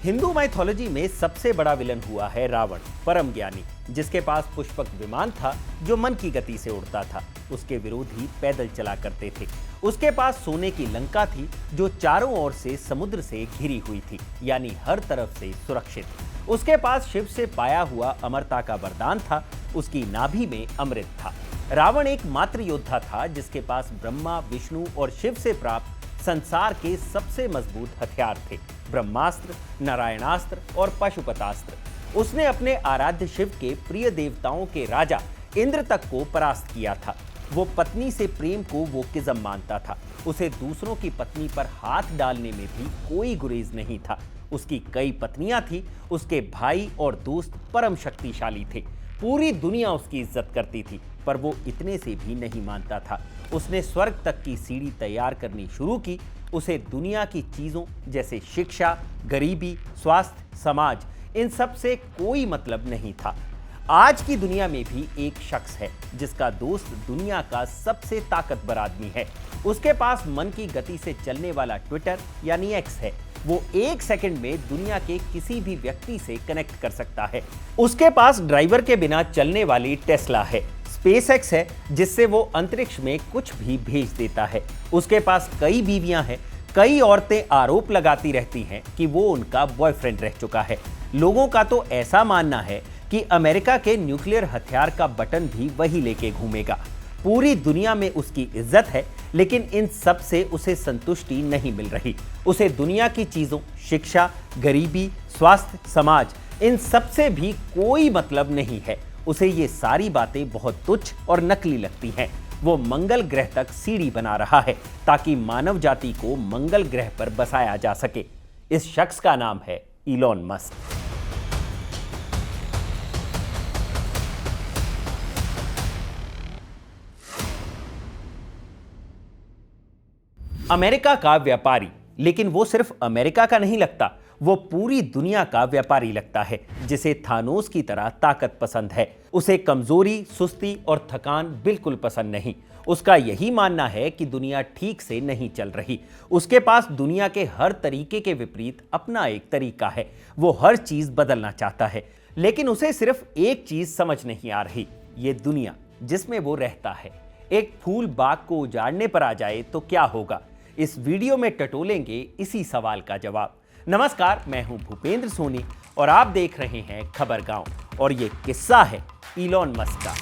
Hindu mythology में सबसे बड़ा विलन हुआ है रावण, परम ज्ञानी, जिसके पास पुष्पक विमान था जो मन की गति से उड़ता था। उसके विरोधी पैदल चला करते थे। उसके पास सोने की लंका थी जो चारों ओर से समुद्र से घिरी हुई थी, यानी हर तरफ से सुरक्षित। उसके पास शिव से पाया हुआ अमरता का वरदान था। उसकी नाभि में अमृत था। रावण एक मात्र योद्धा था जिसके पास ब्रह्मा, विष्णु और शिव से प्राप्त संसार के सबसे मजबूत हथियार थे, ब्रह्मास्त्र, नारायणास्त्र और पशुपतास्त्र। उसने अपने आराध्य शिव के प्रिय देवताओं के राजा इंद्र तक को परास्त किया था। वो पत्नी से प्रेम को वो किस्म मानता था। उसे दूसरों की पत्नी पर हाथ डालने में भी कोई गुरेज नहीं था। उसकी कई पत्नियां थी। उसके भाई और दोस्त परम शक्तिशाली थे। पूरी दुनिया उसकी इज्जत करती थी, पर वो इतने से भी नहीं मानता था। उसने स्वर्ग तक की सीढ़ी तैयार करनी शुरू की। उसे दुनिया की चीजों जैसे शिक्षा, गरीबी, स्वास्थ्य, समाज, इन सब से कोई मतलब नहीं था। आज की दुनिया में भी एक शख्स है जिसका दोस्त दुनिया का सबसे ताकतवर आदमी है। उसके पास मन की गति से चलने वाला ट्विटर यानी एक्स है। वो एक सेकंड में दुनिया के किसी भी व्यक्ति से कनेक्ट कर सकता है। उसके पास ड्राइवर के बिना चलने वाली टेस्ला है। स्पेसएक्स है जिससे वो अंतरिक्ष में कुछ भी भेज देता है। उसके पास कई बीवियां हैं। कई औरतें आरोप लगाती रहती हैं कि वो उनका बॉयफ्रेंड रह चुका है। लोगों का तो ऐसा मानना है कि अमेरिका के न्यूक्लियर हथियार का बटन भी वही लेके घूमेगा। पूरी दुनिया में उसकी इज्जत है, लेकिन इन सब से उसे संतुष्टि नहीं मिल रही। उसे दुनिया की चीजों, शिक्षा, गरीबी, स्वास्थ्य, समाज, इन सब से भी कोई मतलब नहीं है। उसे ये सारी बातें बहुत तुच्छ और नकली लगती हैं। वो मंगल ग्रह तक सीढ़ी बना रहा है ताकि मानव जाति को मंगल ग्रह पर बसाया जा सके। इस शख्स का नाम है इलॉन मस्क। अमेरिका का व्यापारी, लेकिन वो सिर्फ अमेरिका का नहीं लगता, वो पूरी दुनिया का व्यापारी लगता है जिसे थानोस की तरह ताकत पसंद है। उसे कमजोरी, सुस्ती और थकान बिल्कुल पसंद नहीं। उसका यही मानना है कि दुनिया ठीक से नहीं चल रही। उसके पास दुनिया के हर तरीके के विपरीत अपना एक तरीका है। वो हर चीज बदलना चाहता है, लेकिन उसे सिर्फ एक चीज समझ नहीं आ रही, ये दुनिया जिसमें वो रहता है। एक फूल बाग को उजाड़ने पर आ जाए तो क्या होगा? इस वीडियो में टटोलेंगे इसी सवाल का जवाब। नमस्कार, मैं हूं भूपेंद्र सोनी और आप देख रहे हैं खबर गांव, और ये किस्सा है इलॉन मस्क का।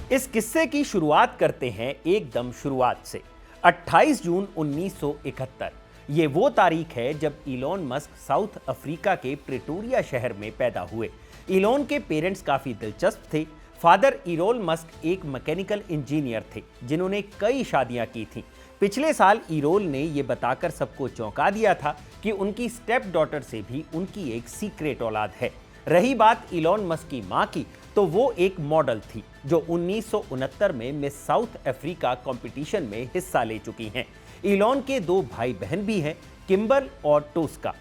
इस किस्से की शुरुआत करते हैं एकदम शुरुआत से। 28 जून 1971 ये वो तारीख है जब इलॉन मस्क साउथ अफ्रीका के प्रेटोरिया शहर में पैदा हुए। इलॉन के पेरेंट्स काफी दिलचस्प थे। फादर इरोल मस्क एक मैकेनिकल इंजीनियर थे जिन्होंने कई शादियां की थी। पिछले साल इरोल ने यह बताकर सबको चौंका दिया था कि उनकी स्टेप डॉटर से भी उनकी एक सीक्रेट औलाद है। रही बात इलॉन मस्क की मां की, तो वो एक मॉडल थी जो 1969 में मिस साउथ अफ्रीका कंपटीशन में हिस्सा ले चुकी हैं। इलॉन के दो भाई बहन भी हैं, किम्बल और टोस्का।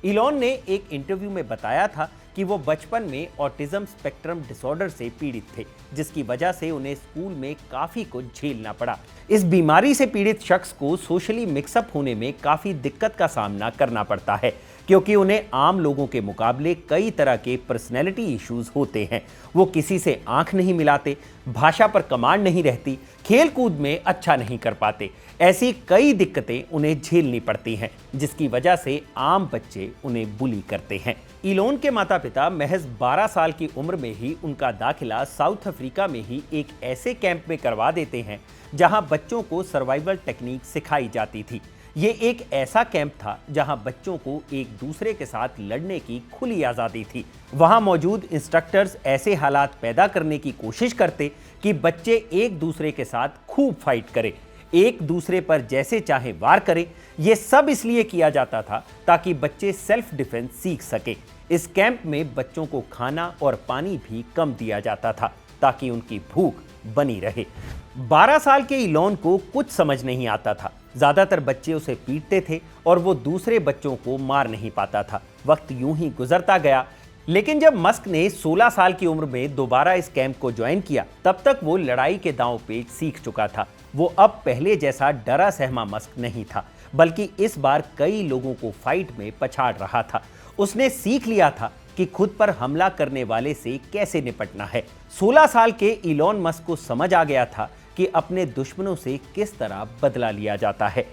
इलॉन ने एक इंटरव्यू में बताया था कि वो बचपन में ऑटिज्म स्पेक्ट्रम डिसऑर्डर से पीड़ित थे, जिसकी वजह से उन्हें स्कूल में काफी कुछ झेलना पड़ा। इस बीमारी से पीड़ित शख्स को सोशली मिक्सअप होने में काफी दिक्कत का सामना करना पड़ता है, क्योंकि उन्हें आम लोगों के मुकाबले कई तरह के पर्सनैलिटी इश्यूज होते हैं। वो किसी से आंख नहीं मिलाते, भाषा पर कमांड नहीं रहती, खेल कूद में अच्छा नहीं कर पाते। ऐसी कई दिक्कतें उन्हें झेलनी पड़ती हैं, जिसकी वजह से आम बच्चे उन्हें बुली करते हैं। इलॉन के माता पिता महज 12 साल की उम्र में ही उनका दाखिला साउथ अफ्रीका में ही एक ऐसे कैंप में करवा देते हैं जहां बच्चों को सर्वाइवल टेक्निक सिखाई जाती थी। ये एक ऐसा कैंप था जहां बच्चों को एक दूसरे के साथ लड़ने की खुली आज़ादी थी। वहां मौजूद इंस्ट्रक्टर्स ऐसे हालात पैदा करने की कोशिश करते कि बच्चे एक दूसरे के साथ खूब फाइट करें, एक दूसरे पर जैसे चाहे वार करें। यह सब इसलिए किया जाता था ताकि बच्चे सेल्फ डिफेंस सीख सके। इस कैंप में बच्चों को खाना और पानी भी कम दिया जाता था ताकि उनकी भूख बनी रहे। 12 साल के इलॉन को कुछ समझ नहीं आता था। ज्यादातर बच्चे उसे पीटते थे और वो दूसरे बच्चों को मार नहीं पाता था। वक्त यूं ही गुजरता गया। लेकिन जब मस्क ने 16 साल की उम्र में दोबारा इस कैंप को ज्वाइन किया, तब तक वो लड़ाई के दांव पेच सीख चुका था। वो अब पहले जैसा डरा सहमा मस्क नहीं था, बल्कि इस बार कई लोगों को फाइट में पछाड़ रहा था। उसने सीख लिया था कि खुद पर हमला करने वाले से कैसे निपटना है। 16 साल के इलॉन मस्क को समझ आ गया था कि अपने दुश्मनों से किस तरह बदला लिया जाता है।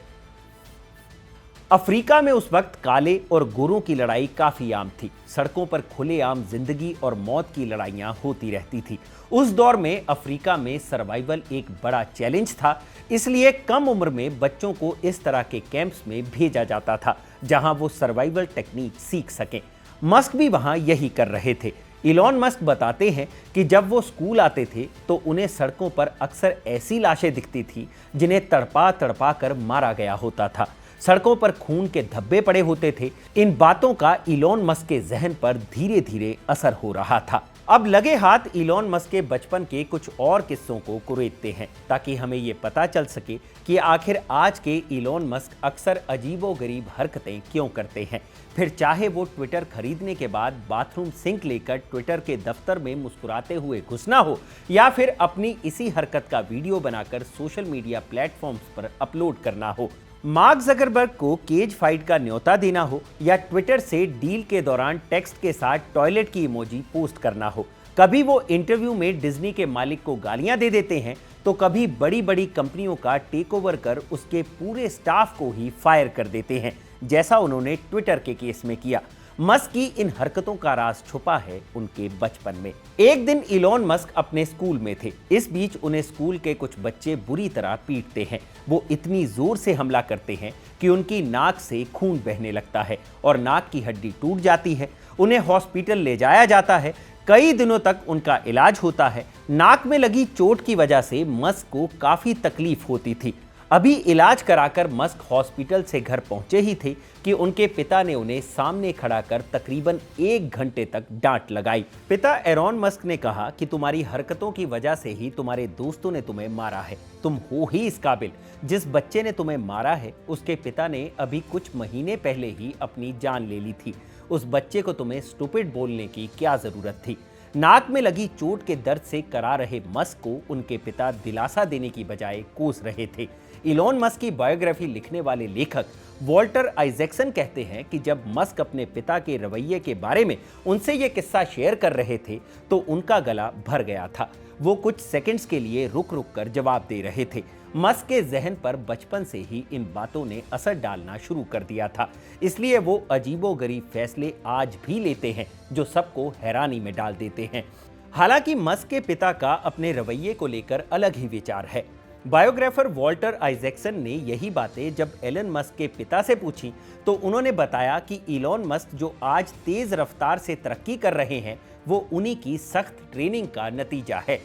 अफ्रीका में उस वक्त काले और गोरों की लड़ाई काफी आम थी। सड़कों पर खुलेआम जिंदगी और मौत की लड़ाइयां होती रहती थी। उस दौर में अफ्रीका में सर्वाइवल एक बड़ा चैलेंज था, इसलिए कम उम्र में बच्चों को इस तरह के कैंप्स में भेजा जाता था, जहां वो सर्वाइवल टेक्निक सीख सकें। मस्क भी वहां यही कर रहे थे। इलॉन मस्क बताते हैं कि जब वो स्कूल आते थे तो उन्हें सड़कों पर अक्सर ऐसी लाशें दिखती थी जिन्हें तड़पा तड़पा कर मारा गया होता था। सड़कों पर खून के धब्बे पड़े होते थे। इन बातों का इलॉन मस्क के जहन पर धीरे धीरे असर हो रहा था। अब लगे हाथ इलॉन मस्क के बचपन के कुछ और किस्सों को कुरेदते हैं, ताकि हमें ये पता चल सके कि आखिर आज के इलॉन मस्क अक्सर अजीबोगरीब हरकतें क्यों करते हैं। फिर चाहे वो ट्विटर खरीदने के बाद बाथरूम सिंक लेकर ट्विटर के दफ्तर में मुस्कुराते हुए घुसना हो, या फिर अपनी इसी हरकत का वीडियो बनाकर सोशल मीडिया प्लेटफॉर्म्स पर अपलोड करना हो। मार्क ज़करबर्ग को केज फाइट का न्योता देना हो, या ट्विटर से डील के दौरान टेक्स्ट के साथ टॉयलेट की इमोजी पोस्ट करना हो। कभी वो इंटरव्यू में डिज्नी के मालिक को गालियां दे देते हैं, तो कभी बड़ी बड़ी कंपनियों का टेक ओवर कर उसके पूरे स्टाफ को ही फायर कर देते हैं, जैसा उन्होंने ट्विटर के केस में किया। मस्क की इन हरकतों का राज छुपा है उनके बचपन में। एक दिन इलॉन मस्क अपने स्कूल में थे। इस बीच उन्हें स्कूल के कुछ बच्चे बुरी तरह पीटते हैं। वो इतनी जोर से हमला करते हैं कि उनकी नाक से खून बहने लगता है और नाक की हड्डी टूट जाती है। उन्हें हॉस्पिटल ले जाया जाता है। कई दिनों तक उनका इलाज होता है। नाक में लगी चोट की वजह से मस्क को काफी तकलीफ होती थी। अभी इलाज कराकर मस्क हॉस्पिटल से घर पहुंचे ही थे कि उनके पिता ने उन्हें सामने खड़ा कर तकरीबन 1 घंटे तक डांट लगाई। पिता एरॉन मस्क ने कहा कि तुम्हारी हरकतों की वजह से ही तुम्हारे दोस्तों ने तुम्हें मारा है। तुम हो ही इस काबिल। जिस बच्चे ने तुम्हें मारा है, उसके पिता ने अभी कुछ महीने पहले ही अपनी जान ले ली थी। उस बच्चे को तुम्हें स्टूपिड बोलने की क्या जरूरत थी। नाक में लगी चोट के दर्द से करा रहे मस्क को उनके पिता दिलासा देने की बजाय कोस रहे थे। इलॉन मस्क की बायोग्राफी लिखने वाले लेखक वॉल्टर आइजैक्सन कहते हैं कि जब मस्क अपने पिता के रवैये के बारे में उनसे ये किस्सा शेयर कर रहे थे, तो उनका गला भर गया था। वो कुछ सेकंड्स के लिए रुक रुक कर जवाब दे रहे थे। मस्क के जहन पर बचपन से ही इन बातों ने असर डालना शुरू कर दिया था, इसलिए वो अजीबोगरीब फैसले आज भी लेते हैं जो सबको हैरानी में डाल देते हैं। हालांकि मस्क के पिता का अपने रवैये को लेकर अलग ही विचार है। बायोग्राफर वॉल्टर आइजैक्सन ने यही बातें जब एलन मस्क के पिता से पूछी, तो उन्होंने बताया कि इलॉन मस्क जो आज तेज रफ्तार से तरक्की कर रहे हैं, वो उन्हीं की सख्त ट्रेनिंग का नतीजा है।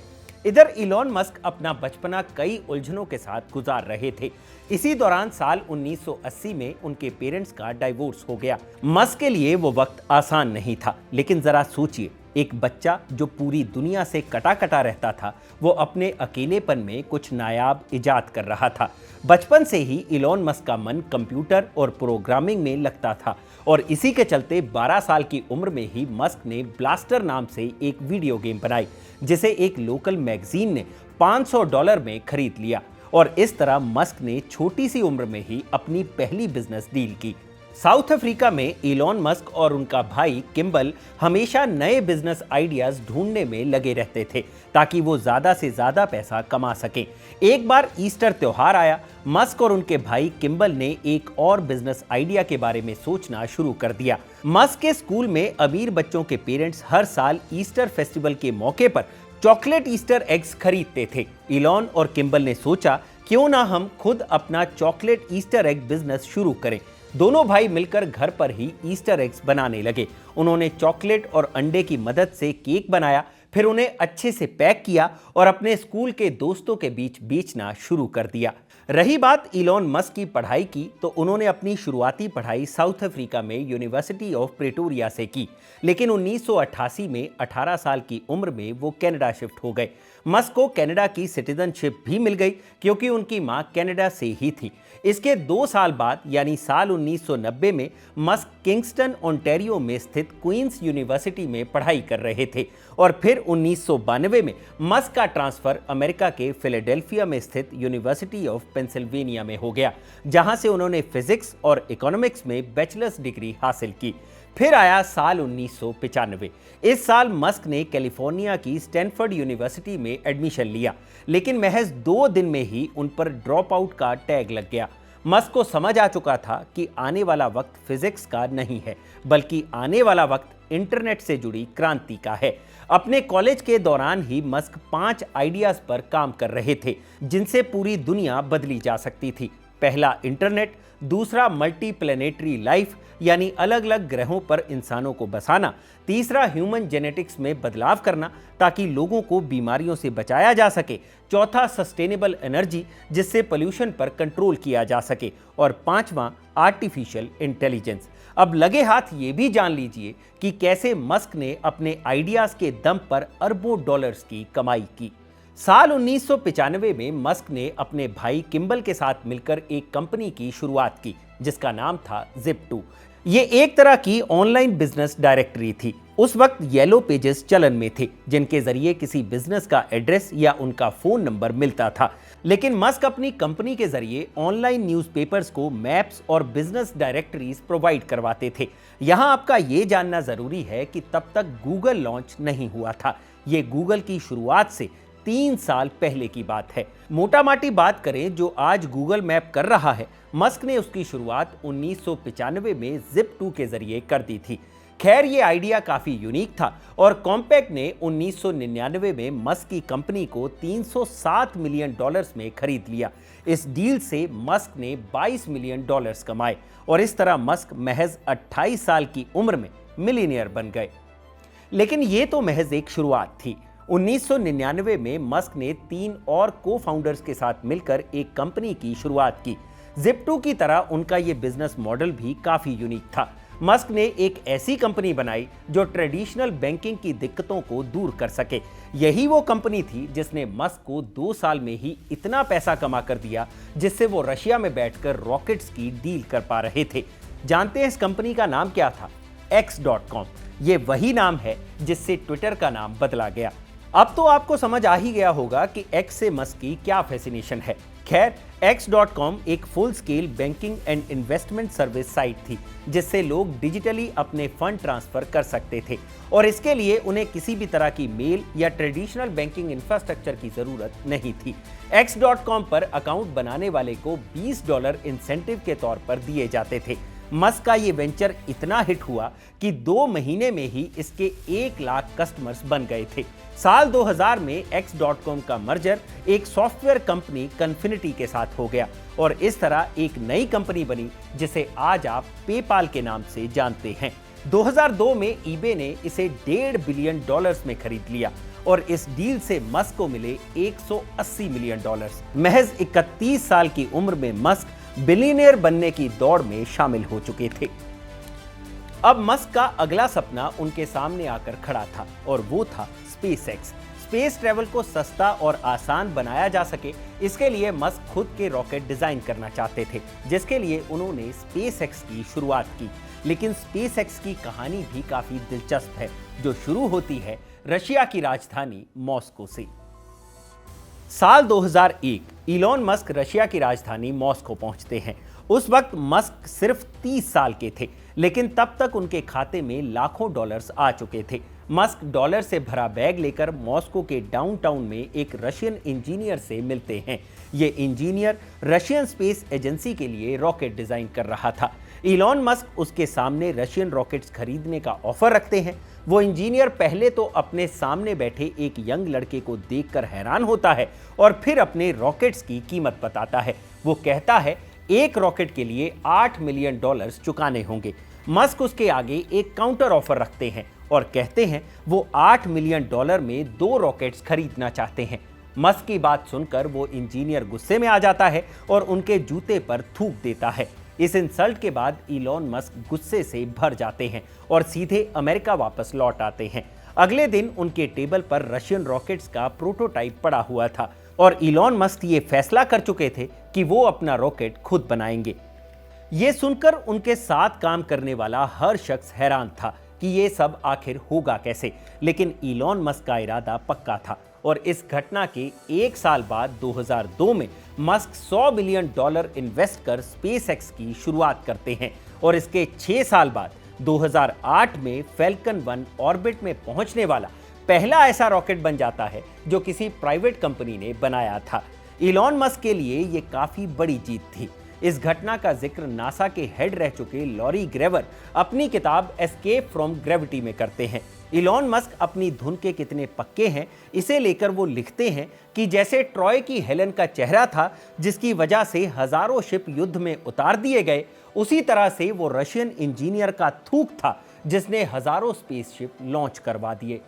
इधर इलॉन मस्क अपना बचपना कई उलझनों के साथ गुजार रहे थे। इसी दौरान साल 1980 में उनके पेरेंट्स का डाइवोर्स हो गया। मस्क के लिए वो वक्त आसान नहीं था, लेकिन जरा सोचिए, एक बच्चा जो पूरी दुनिया से कटा कटा रहता था, वो अपने अकेलेपन में कुछ नायाब इजाद कर रहा था। बचपन से ही इलॉन मस्क का मन कंप्यूटर और प्रोग्रामिंग में लगता था, और इसी के चलते 12 साल की उम्र में ही मस्क ने ब्लास्टर नाम से एक वीडियो गेम बनाई, जिसे एक लोकल मैगजीन ने $500 में खरीद लिया। और इस तरह मस्क ने छोटी सी उम्र में ही अपनी पहली बिजनेस डील की। साउथ अफ्रीका में इलॉन मस्क और उनका भाई किम्बल हमेशा नए बिजनेस आइडियाज ढूंढने में लगे रहते थे, ताकि वो ज्यादा से ज्यादा पैसा कमा सकें। एक बार ईस्टर त्योहार आया। मस्क और उनके भाई किम्बल ने एक और बिजनेस आइडिया के बारे में सोचना शुरू कर दिया। मस्क के स्कूल में अमीर बच्चों के पेरेंट्स हर साल ईस्टर फेस्टिवल के मौके पर चॉकलेट ईस्टर एग्स खरीदते थे। इलॉन और किम्बल ने सोचा, क्यों ना हम खुद अपना चॉकलेट ईस्टर एग बिजनेस शुरू करें। दोनों भाई मिलकर घर पर ही ईस्टर एग्स बनाने लगे। उन्होंने चॉकलेट और अंडे की मदद से केक बनाया, फिर उन्हें अच्छे से पैक किया और अपने स्कूल के दोस्तों के बीच बेचना शुरू कर दिया। रही बात इलॉन मस्क की पढ़ाई की, तो उन्होंने अपनी शुरुआती पढ़ाई साउथ अफ्रीका में यूनिवर्सिटी ऑफ प्रेटोरिया से की, लेकिन 1988 में 18 साल की उम्र में वो कनाडा शिफ्ट हो गए। मस्क को कनाडा की सिटीजनशिप भी मिल गई क्योंकि उनकी मां कनाडा से ही थी। इसके 2 साल बाद यानी साल 1990 में मस्क किंगस्टन ओंटारियो में स्थित क्वींस यूनिवर्सिटी में पढ़ाई कर रहे थे और फिर 1992 में मस्क का ट्रांसफर अमेरिका के फिलाडेल्फिया में स्थित यूनिवर्सिटी ऑफ पेंसिल्वेनिया में हो गया, जहां से उन्होंने फिजिक्स और इकोनॉमिक्स में बैचलर्स डिग्री हासिल की। फिर आया साल 1995। इस साल मस्क ने कैलिफोर्निया की स्टैनफोर्ड यूनिवर्सिटी में एडमिशन लिया, लेकिन महज 2 दिन में ही उन पर ड्रॉप आउट का टैग लग गया। मस्क को समझ आ चुका था कि आने वाला वक्त फिजिक्स का नहीं है, बल्कि आने वाला वक्त इंटरनेट से जुड़ी क्रांति का है। अपने कॉलेज के दौरान ही मस्क 5 आइडियाज पर काम कर रहे थे जिनसे पूरी दुनिया बदली जा सकती थी। पहला इंटरनेट, दूसरा मल्टी प्लेनेटरी लाइफ यानी अलग अलग ग्रहों पर इंसानों को बसाना, तीसरा ह्यूमन जेनेटिक्स में बदलाव करना ताकि लोगों को बीमारियों से बचाया जा सके, चौथा सस्टेनेबल एनर्जी जिससे पोल्यूशन पर कंट्रोल किया जा सके, और पांचवा आर्टिफिशियल इंटेलिजेंस। अब लगे हाथ ये भी जान लीजिए कि कैसे मस्क ने अपने आइडियाज के दम पर अरबों डॉलर्स की कमाई की। साल 1995 में मस्क ने अपने भाई किम्बल के साथ मिलकर एक कंपनी की शुरुआत की जिसका नाम था Zip2। ये एक तरह की ऑनलाइन बिजनेस डायरेक्टरी थी। उस वक्त येलो पेजेस चलन में थे जिनके जरिए किसी बिजनेस का एड्रेस या उनका फोन नंबर मिलता था, लेकिन मस्क अपनी कंपनी के जरिए ऑनलाइन न्यूज़पेपर्स को मैप्स और बिजनेस डायरेक्टरीज प्रोवाइड करवाते थे। यहां आपका ये जानना जरूरी है कि तब तक गूगल लॉन्च नहीं हुआ था। ये गूगल की शुरुआत से 3 साल पहले की बात है। मोटा माटी बात करें जो आज गूगल मैप कर रहा है, मस्क ने उसकी शुरुआत 1995 में Zip2 के जरिए कर दी थी। खैर ये आइडिया काफी यूनिक था और कॉम्पैक्ट ने 1999 में मस्क की कंपनी को $307 मिलियन में खरीद लिया। इस डील से मस्क ने $22 मिलियन कमाए और इस तरह मस्क महज 28 साल की उम्र में मिलियनियर बन गए। लेकिन ये तो महज एक शुरुआत थी। 1999 में मस्क ने 3 और को-फाउंडर्स के साथ मिलकर एक कंपनी की शुरुआत की। Zip2 की तरह उनका ये बिजनेस मॉडल भी काफी यूनिक था। मस्क ने एक ऐसी कंपनी बनाई जो ट्रेडिशनल बैंकिंग की दिक्कतों को दूर कर सके। यही वो कंपनी थी जिसने मस्क को 2 साल में ही इतना पैसा कमा कर दिया जिससे वो रशिया में बैठकर रॉकेट्स की डील कर पा रहे थे। जानते हैं इस कंपनी का नाम क्या था? X.com। ये वही नाम है जिससे ट्विटर का नाम बदला गया। अब तो आपको समझ आ ही गया होगा कि X से मस्क की क्या फैसिनेशन है। खैर, X.com एक full scale banking and investment service site थी जिससे लोग डिजिटली अपने फंड ट्रांसफर कर सकते थे और इसके लिए उन्हें किसी भी तरह की मेल या ट्रेडिशनल बैंकिंग इंफ्रास्ट्रक्चर की जरूरत नहीं थी। X.com पर अकाउंट बनाने वाले को $20 इंसेंटिव के तौर पर दिए जाते थे। मस्क का ये वेंचर इतना हिट हुआ कि 2 महीने में ही इसके 1 लाख कस्टमर्स बन गए थे। साल 2000 में X.com का मर्जर एक सॉफ्टवेयर कंपनी कन्फिनिटी के साथ हो गया और इस तरह एक नई कंपनी बनी जिसे आज आप पेपाल के नाम से जानते हैं। 2002 में eBay ने इसे $1.5 बिलियन में खरीद लिया और इस डील से मस्क को मिले $180 मिलियन। महज 31 साल की उम्र में मस्क बिलियनियर बनने की दौड़ में शामिल हो चुके थे। अब मस्क का अगला सपना उनके सामने आकर खड़ा था और वो था SpaceX। स्पेस ट्रैवल को सस्ता और आसान बनाया जा सके, इसके लिए मस्क खुद के रॉकेट डिजाइन करना चाहते थे जिसके लिए उन्होंने SpaceX की शुरुआत की। लेकिन SpaceX की कहानी भी काफी दिलचस्प है जो शुरू होती है रशिया की राजधानी मॉस्को से। साल 2001 इलॉन मस्क रशिया की राजधानी मॉस्को पहुंचते हैं। उस वक्त मस्क सिर्फ 30 साल के थे, लेकिन तब तक उनके खाते में लाखों डॉलर्स आ चुके थे। मस्क डॉलर से भरा बैग लेकर मॉस्को के डाउनटाउन में एक रशियन इंजीनियर से मिलते हैं। ये इंजीनियर रशियन स्पेस एजेंसी के लिए रॉकेट डिजाइन कर रहा था। इलॉन मस्क उसके सामने रशियन रॉकेट्स खरीदने का ऑफर रखते हैं। वो इंजीनियर पहले तो अपने सामने बैठे एक यंग लड़के को देखकर हैरान होता है और फिर अपने रॉकेट्स की कीमत बताता है। वो कहता है एक रॉकेट के लिए $8 मिलियन चुकाने होंगे। मस्क उसके आगे एक काउंटर ऑफर रखते हैं और कहते हैं वो $8 मिलियन में 2 रॉकेट्स खरीदना चाहते हैं। मस्क की बात सुनकर वो इंजीनियर गुस्से में आ जाता है और उनके जूते पर थूक देता है। इस इंसल्ट के बाद इलॉन मस्क गुस्से से भर जाते हैं और सीधे अमेरिका वापस लौट आते हैं। अगले दिन उनके टेबल पर रशियन रॉकेट्स का प्रोटोटाइप पड़ा हुआ था और इलॉन मस्क ये फैसला कर चुके थे कि वो अपना रॉकेट खुद बनाएंगे। ये सुनकर उनके साथ काम करने वाला हर शख्स हैरान था कि ये सब आखिर होगा कैसे, लेकिन इलॉन मस्क का इरादा पक्का था और इस घटना के 1 साल बाद 2002 में मस्क $100 बिलियन इन्वेस्ट कर स्पेसएक्स की शुरुआत करते हैं और इसके 6 साल बाद 2008 में फैल्कन 1 ऑर्बिट में पहुंचने वाला पहला ऐसा रॉकेट बन जाता है जो किसी प्राइवेट कंपनी ने बनाया था। इलॉन मस्क के लिए ये काफी बड़ी जीत थी। इस घटना का जिक्र नासा के हेड रह चुके लॉरी ग्रेवर अपनी किताब एस्केप फ्रॉम ग्रेविटी में करते हैं। इलॉन मस्क अपनी धुन के कितने पक्के हैं इसे लेकर वो लिखते हैं कि जैसे ट्रॉय की हेलन का चेहरा था जिसकी वजह से हजारों शिप युद्ध में उतार दिए गए, उसी तरह से वो रशियन इंजीनियर का थूक था जिसने हजारों स्पेसशिप लॉन्च करवा दिए।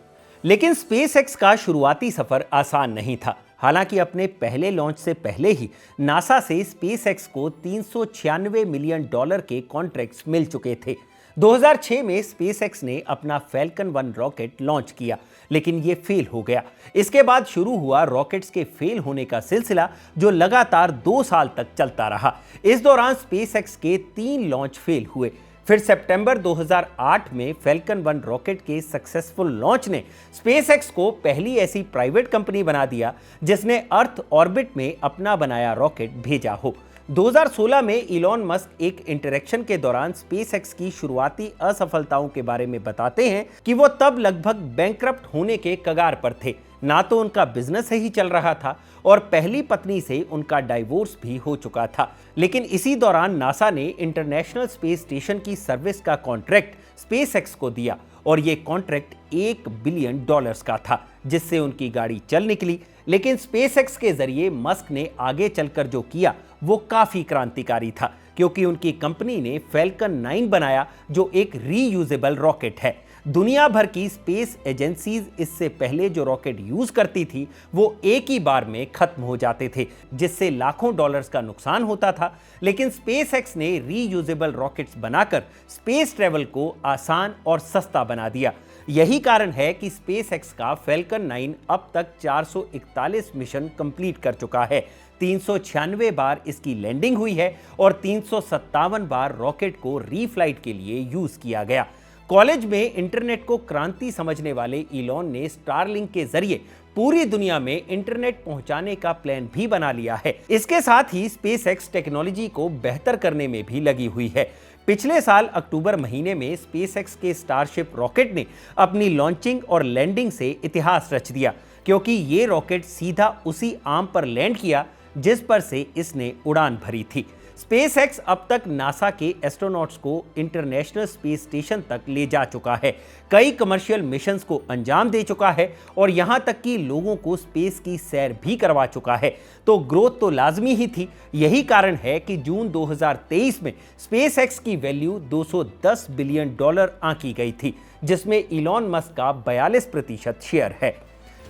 लेकिन स्पेसएक्स का शुरुआती सफर आसान नहीं था। हालांकि अपने पहले लॉन्च से पहले ही नासा से स्पेसएक्स को $396 मिलियन के कॉन्ट्रैक्ट्स मिल चुके थे। 2006 में स्पेसएक्स ने अपना फैल्कन 1 रॉकेट लॉन्च किया, लेकिन ये फेल हो गया। इसके बाद शुरू हुआ रॉकेट्स के फेल होने का सिलसिला जो लगातार 2 साल तक चलता रहा। इस दौरान स्पेसएक्स के 3 लॉन्च फेल हुए। फिर सितंबर 2008 में फैल्कन 1 रॉकेट के सक्सेसफुल लॉन्च ने स्पेसएक्स को पहली ऐसी प्राइवेट कंपनी बना दिया जिसने अर्थ ऑर्बिट में अपना बनाया रॉकेट भेजा हो। 2016 में इलॉन मस्क एक इंटरेक्शन के दौरान स्पेसएक्स की शुरुआती असफलताओं के बारे में बताते हैं कि वो तब लगभग बैंकरप्ट होने के कगार पर थे। ना तो उनका बिजनेस सही चल रहा था और पहली पत्नी से उनका डाइवोर्स भी हो चुका था। लेकिन इसी दौरान नासा ने इंटरनेशनल स्पेस स्टेशन की सर्विस का कॉन्ट्रैक्ट स्पेसएक्स को दिया और ये कॉन्ट्रैक्ट $1 बिलियन का था, जिससे उनकी गाड़ी चल निकली। लेकिन स्पेसएक्स के जरिए मस्क ने आगे चलकर जो किया वो काफी क्रांतिकारी था, क्योंकि उनकी कंपनी ने फैल्कन 9 बनाया जो एक रीयूजेबल रॉकेट है। दुनिया भर की स्पेस एजेंसीज इससे पहले जो रॉकेट यूज करती थी वो एक ही बार में खत्म हो जाते थे, जिससे लाखों डॉलर्स का नुकसान होता था। लेकिन स्पेसएक्स ने रीयूजेबल रॉकेट्स बनाकर स्पेस ट्रैवल को आसान और सस्ता बना दिया। यही कारण है कि स्पेसएक्स का फैल्कन 9 अब तक 441 मिशन कंप्लीट कर चुका है। 396 बार इसकी लैंडिंग हुई है और 357 बार रॉकेट को रीफ्लाइट के लिए यूज किया गया। कॉलेज में इंटरनेट को क्रांति समझने वाले इलॉन ने स्टारलिंक के जरिए पूरी दुनिया में इंटरनेट पहुंचाने का प्लान भी बना लिया है। इसके साथ ही स्पेसएक्स टेक्नोलॉजी को बेहतर करने में भी लगी हुई है। पिछले साल अक्टूबर महीने में स्पेसएक्स के स्टारशिप रॉकेट ने अपनी लॉन्चिंग और लैंडिंग से इतिहास रच दिया, क्योंकि ये रॉकेट सीधा उसी आर्म पर लैंड किया जिस पर से इसने उड़ान भरी थी। स्पेसएक्स अब तक नासा के एस्ट्रोनॉट्स को इंटरनेशनल स्पेस स्टेशन तक ले जा चुका है, कई कमर्शियल मिशंस को अंजाम दे चुका है और यहां तक कि लोगों को स्पेस की सैर भी करवा चुका है। तो ग्रोथ तो लाजमी ही थी। यही कारण है कि जून 2023 में स्पेसएक्स की वैल्यू $210 बिलियन आंकी गई थी, जिसमें इलॉन मस्क का 42% शेयर है।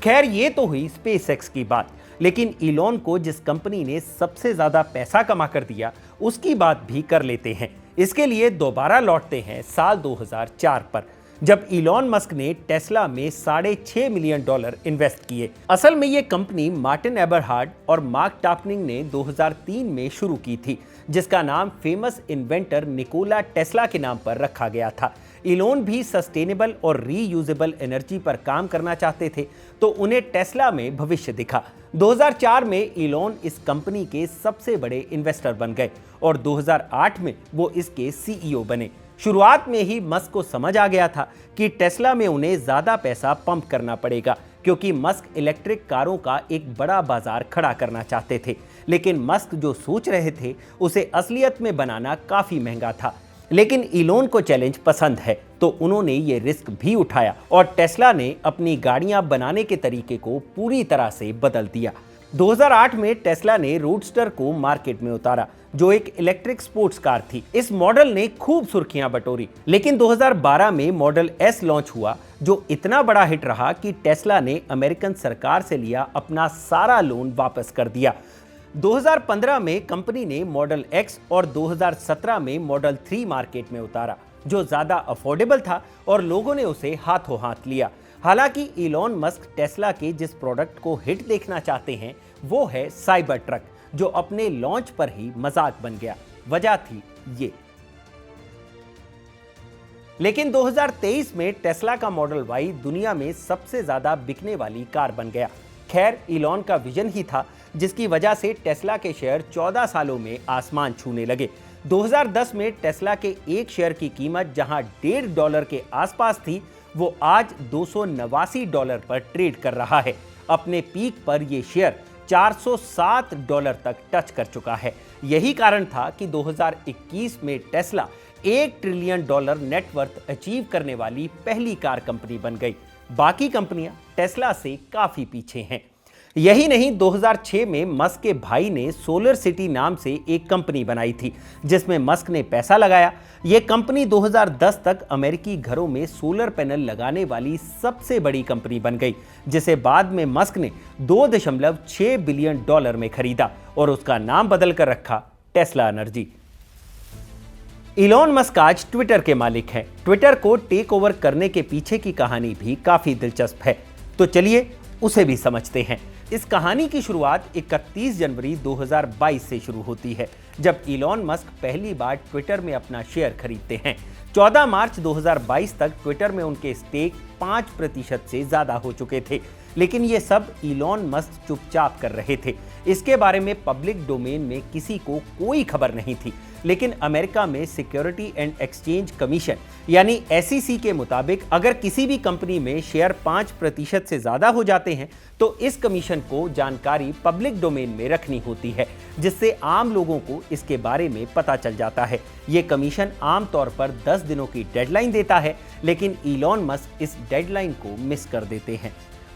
खैर, ये तो हुई स्पेसएक्स की बात, लेकिन इलॉन को जिस कंपनी ने सबसे ज्यादा पैसा कमा कर दिया उसकी बात भी कर लेते हैं। इसके लिए दोबारा लौटते हैं साल 2004 पर, जब इलॉन मस्क ने टेस्ला में $6.5 मिलियन इन्वेस्ट किए। असल में ये कंपनी मार्टिन एबरहार्ड और मार्क टापनिंग ने 2003 में शुरू की थी, जिसका नाम फेमस इन्वेंटर निकोला टेस्ला के नाम पर रखा गया था। इलॉन भी सस्टेनेबल और रीयूजेबल एनर्जी पर काम करना चाहते थे, तो उन्हें टेस्ला में भविष्य दिखा। 2004 में इलॉन इस कंपनी के सबसे बड़े इन्वेस्टर बन गए और 2008 में वो इसके सीईओ बने। शुरुआत में ही मस्क को समझ आ गया था कि टेस्ला में उन्हें ज्यादा पैसा पंप करना पड़ेगा, क्योंकि मस्क इलेक्ट्रिक कारों का एक बड़ा बाजार खड़ा करना चाहते थे। लेकिन मस्क जो सोच रहे थे उसे असलियत में बनाना काफी महंगा था। लेकिन इलॉन को चैलेंज पसंद है, तो उन्होंने ये रिस्क भी उठाया और टेस्ला ने अपनी गाड़ियां बनाने के तरीके को पूरी तरह से बदल दिया। 2008 में टेस्ला ने रोडस्टर को मार्केट में उतारा, जो एक इलेक्ट्रिक स्पोर्ट्स कार थी। इस मॉडल ने खूब सुर्खियां बटोरी, लेकिन 2012 में मॉडल एस लॉन्च हुआ, जो इतना बड़ा हिट रहा कि टेस्ला ने अमेरिकन सरकार से लिया अपना सारा लोन वापस कर दिया। 2015 में कंपनी ने मॉडल एक्स और 2017 में मॉडल 3 मार्केट में उतारा, जो ज्यादा अफोर्डेबल था और लोगों ने उसे हाथों हाथ लिया। हालांकि इलॉन मस्क टेस्ला के जिस प्रोडक्ट को हिट देखना चाहते हैं वो है साइबर ट्रक, जो अपने लॉन्च पर ही मजाक बन गया। वजह थी ये। लेकिन 2023 में टेस्ला का मॉडल वाई दुनिया में सबसे ज्यादा बिकने वाली कार बन गया। खैर, इलॉन का विजन ही था जिसकी वजह से टेस्ला के शेयर 14 सालों में आसमान छूने लगे। 2010 में टेस्ला के एक शेयर की कीमत जहां $1.5 के आसपास थी, वो आज $289 पर ट्रेड कर रहा है। अपने पीक पर यह शेयर $407 तक टच कर चुका है। यही कारण था कि 2021 में टेस्ला $1 ट्रिलियन नेटवर्थ अचीव करने वाली पहली कार कंपनी बन गई। बाकी कंपनियां टेस्ला से काफी पीछे हैं। यही नहीं, 2006 में मस्क के भाई ने सोलर सिटी नाम से एक कंपनी बनाई थी, जिसमें मस्क ने पैसा लगाया। यह कंपनी 2010 तक अमेरिकी घरों में सोलर पैनल लगाने वाली सबसे बड़ी कंपनी बन गई, जिसे बाद में मस्क ने $2.6 बिलियन में खरीदा और उसका नाम बदलकर रखा टेस्ला एनर्जी। इलॉन मस्क आज ट्विटर के मालिक हैं। ट्विटर को टेक ओवर करने के पीछे की कहानी भी काफी दिलचस्प है, तो चलिए उसे भी समझते हैं। इस कहानी की शुरुआत 31 जनवरी 2022 से शुरू होती है, जब इलॉन मस्क पहली बार ट्विटर में अपना शेयर खरीदते हैं। 14 मार्च 2022 तक ट्विटर में उनके स्टेक 5% से ज्यादा हो चुके थे, लेकिन ये सब इलॉन मस्क चुपचाप कर रहे थे। इसके बारे में पब्लिक डोमेन में किसी को कोई खबर नहीं थी, लेकिन अमेरिका में सिक्योरिटी एंड एक्सचेंज कमीशन यानी SEC के मुताबिक अगर किसी भी कंपनी में शेयर 5% से ज्यादा हो जाते हैं तो इस कमीशन को जानकारी पब्लिक डोमेन में रखनी होती है, जिससे आम लोगों को इसके बारे में पता चल जाता है। ये कमीशन आमतौर पर 10 दिनों की डेडलाइन देता है, लेकिन इलॉन मस्क इस डेडलाइन को मिस कर देते हैं।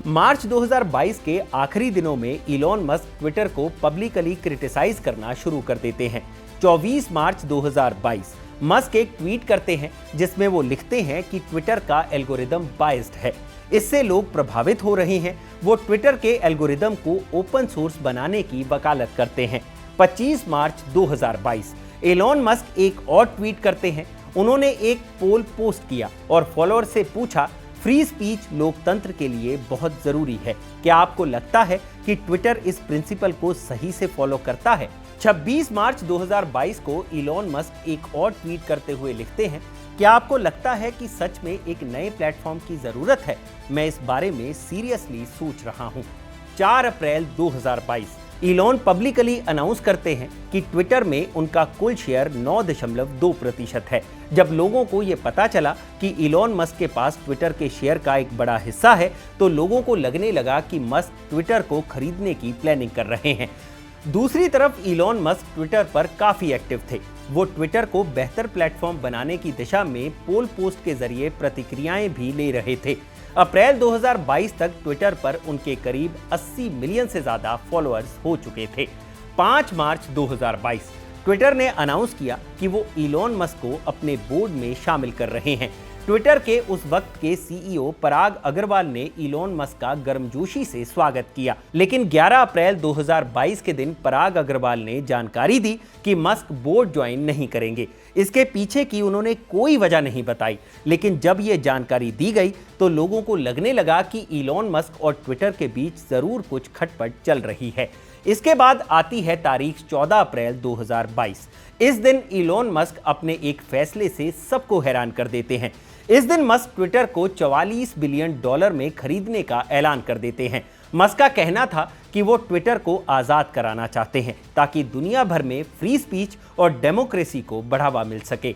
मार्च 2022 के आखिरी दिनों में इलॉन मस्क ट्विटर को पब्लिकली क्रिटिसाइज करना शुरू कर देते हैं। 24 मार्च 2022 मस्क एक ट्वीट करते हैं जिसमें वो लिखते हैं कि ट्विटर का एल्गोरिदम बायस्ड है, इससे लोग प्रभावित हो रहे हैं। वो ट्विटर के एल्गोरिदम को ओपन सोर्स बनाने की वकालत करते हैं। 25 मार्च 2022 इलॉन मस्क एक और ट्वीट करते हैं। उन्होंने एक पोल पोस्ट किया और फॉलोअर से पूछा, फ्री स्पीच लोकतंत्र के लिए बहुत जरूरी है। क्या आपको लगता है कि ट्विटर इस प्रिंसिपल को सही से फॉलो करता है? 26 मार्च 2022 को इलॉन मस्क एक और ट्वीट करते हुए लिखते हैं, क्या आपको लगता है कि सच में एक नए प्लेटफॉर्म की जरूरत है? मैं इस बारे में सीरियसली सोच रहा हूं। 4 अप्रैल 2022 इलॉन पब्लिकली अनाउंस करते हैं कि ट्विटर में उनका कुल शेयर 9.2% है। जब लोगों को यह पता चला कि इलॉन मस्क के पास ट्विटर के शेयर का एक बड़ा हिस्सा है, तो लोगों को लगने लगा कि मस्क ट्विटर को खरीदने की प्लानिंग कर रहे हैं। दूसरी तरफ इलॉन मस्क ट्विटर पर काफी एक्टिव थे। वो ट्विटर को बेहतर प्लेटफॉर्म बनाने की दिशा में पोल पोस्ट के जरिए प्रतिक्रियाएं भी ले रहे थे। अप्रैल 2022 तक ट्विटर पर उनके करीब 80 मिलियन से ज्यादा फॉलोअर्स हो चुके थे। 5 मार्च 2022 ट्विटर ने अनाउंस किया कि वो इलॉन मस्क को अपने बोर्ड में शामिल कर रहे हैं। ट्विटर के उस वक्त के CEO पराग अग्रवाल ने इलॉन मस्क का गर्मजोशी से स्वागत किया, लेकिन 11 अप्रैल 2022 के दिन पराग अग्रवाल ने जानकारी दी कि मस्क बोर्ड ज्वाइन नहीं करेंगे। इसके पीछे की उन्होंने कोई वजह नहीं बताई, लेकिन जब ये जानकारी दी गई तो लोगों को लगने लगा कि इलॉन मस्क और ट्विटर के बीच जरूर कुछ खटपट चल रही है। इसके बाद आती है तारीख 14 अप्रैल 2022। इस दिन इलॉन मस्क अपने एक फैसले से सबको हैरान कर देते हैं। इस दिन मस्क ट्विटर को $44 बिलियन में खरीदने का ऐलान कर देते हैं। मस्क का कहना था कि वो ट्विटर को आज़ाद कराना चाहते हैं ताकि दुनिया भर में फ्री स्पीच और डेमोक्रेसी को बढ़ावा मिल सके।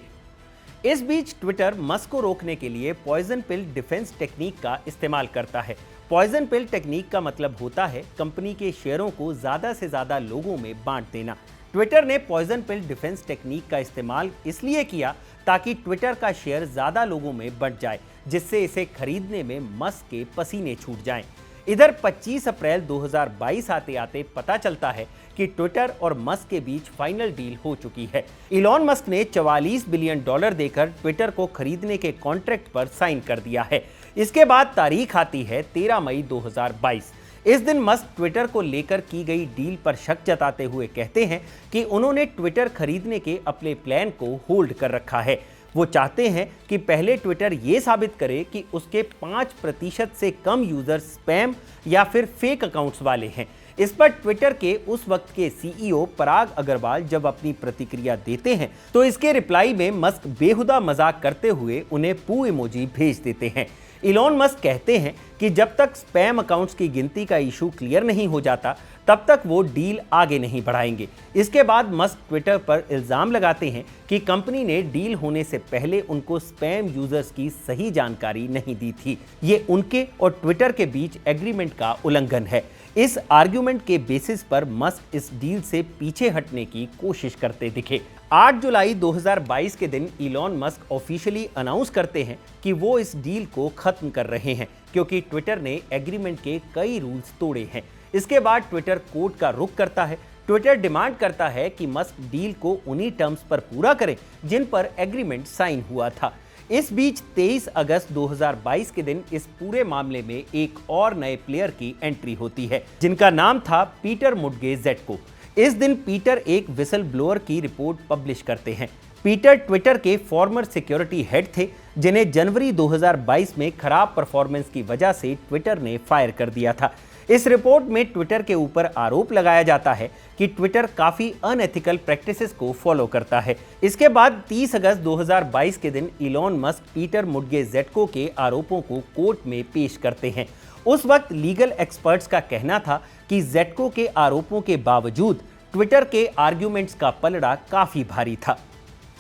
इस बीच ट्विटर मस्क को रोकने के लिए पॉइजन पिल डिफेंस टेक्निक का इस्तेमाल करता है। पॉइजन पिल टेक्निक का मतलब होता है कंपनी के शेयरों को ज़्यादा से ज़्यादा लोगों में बांट देना। ट्विटर ने पॉइजन पिल डिफेंस टेक्निक का इस्तेमाल इसलिए किया ताकि ट्विटर का शेयर ज़्यादा लोगों में बंट जाए, जिससे इसे खरीदने में मस्क के पसीने छूट जाएं। इधर 25 अप्रैल 2022 आते आते पता चलता है कि ट्विटर और मस्क के बीच फाइनल डील हो चुकी है। इलॉन मस्क ने $44 बिलियन देकर ट्विटर को खरीदने के कॉन्ट्रैक्ट पर साइन कर दिया है। इसके बाद तारीख आती है 13 मई 2022। इस दिन मस्क ट्विटर को लेकर की गई डील पर शक जताते हुए कहते हैं कि उन्होंने ट्विटर खरीदने के अपने प्लान को होल्ड कर रखा है। वो चाहते हैं कि पहले ट्विटर ये साबित करे कि उसके 5% से कम यूजर स्पैम या फिर फेक अकाउंट्स वाले हैं। इस पर ट्विटर के उस वक्त के सीईओ पराग अग्रवाल जब अपनी प्रतिक्रिया देते हैं तो इसके रिप्लाई में मस्क बेहुदा मजाक करते हुए उन्हें पू इमोजी भेज देते हैं। इलॉन मस्क कहते हैं कि जब तक स्पैम अकाउंट्स की गिनती का इशू क्लियर नहीं हो जाता तब तक वो डील आगे नहीं बढ़ाएंगे। इसके बाद मस्क ट्विटर पर इल्जाम लगाते हैं कि कंपनी ने डील होने से पहले उनको स्पैम यूजर्स की सही जानकारी नहीं दी थी। ये उनके और ट्विटर के बीच एग्रीमेंट का उल्लंघन है। इस आर्ग्यूमेंट के बेसिस पर मस्क इस डील से पीछे हटने की कोशिश करते दिखे। 8 जुलाई 2022 के दिन इलॉन मस्क ऑफिशियली अनाउंस करते हैं कि वो इस डील को खत्म कर रहे हैं क्योंकि ट्विटर ने एग्रीमेंट के कई रूल्स तोड़े हैं। इसके बाद ट्विटर कोर्ट का रुख करता है। ट्विटर डिमांड करता है कि मस्क डील को उन्हीं टर्म्स पर पूरा करें जिन पर एग्रीमेंट साइन हुआ था। इस बीच 23 अगस्त 2022 के दिन इस पूरे मामले में एक और नए प्लेयर की एंट्री होती है जिनका नाम था पीटर मुडगेज़ेटको। इस दिन पीटर एक विसल ब्लोअर की रिपोर्ट पब्लिश करते हैं। पीटर ट्विटर के फॉर्मर सिक्योरिटी हेड थे जिन्हें जनवरी 2022 में खराब परफॉर्मेंस की वजह से ट्विटर ने फायर कर दिया था। इस रिपोर्ट में ट्विटर के ऊपर आरोप लगाया जाता है कि ट्विटर काफी अनएथिकल प्रैक्टिसेस को फॉलो करता है। इसके बाद 30 अगस्त 2022 के दिन इलॉन मस्क पीटर मुडगेज़ेटको के आरोपों को कोर्ट में पेश करते हैं। उस वक्त लीगल एक्सपर्ट्स का कहना था कि ज़ेटको के आरोपों के बावजूद ट्विटर के आर्ग्यूमेंट्स का पलड़ा काफी भारी था।